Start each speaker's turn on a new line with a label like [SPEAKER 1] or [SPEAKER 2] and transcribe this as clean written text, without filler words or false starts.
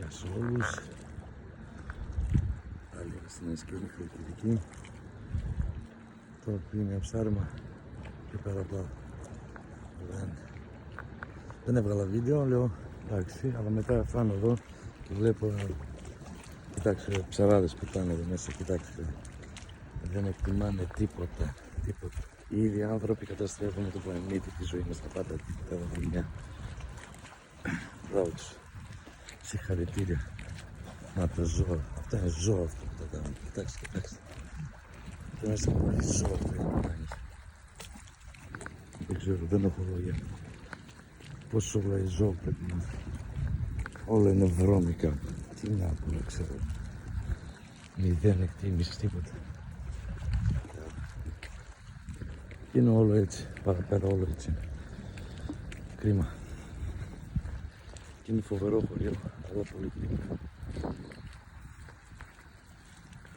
[SPEAKER 1] Γεια σε όλους. Πάλι στην Εσκήνη Χαλκιδική. Τώρα πήγε μια ψάρεμα και πέρα από δεν έβγαλα βίντεο, λέω εντάξει, αλλά μετά φάνω εδώ και βλέπω, κοιτάξτε ψαράδες που ήταν εδώ μέσα, κοιτάξτε, δεν εκτιμάνε τίποτα. Οι ίδιοι άνθρωποι καταστρέφουν το πλανήτη, τη ζωή μας, τα πάντα, τα δουλειά. Μπράβο τους. Συγχαρητήρια. Να τα ζώα. Αυτά είναι ζώα αυτά που τα κάνουν. Κοιτάξτε. Και μέσα από πολύ ζώα που έχουν κάνει. Δεν ξέρω, δεν έχω λόγια. Πόσο ζώα πρέπει να είναι. Όλα είναι βρώμικα. Τι να πω, δεν ξέρω. Μηδέν εκτίμηση, τίποτα. Είναι όλο έτσι. Παραπέρα όλο έτσι. Κρίμα. Και είναι φοβερό χωριό, αλλά πολύ κρίμα.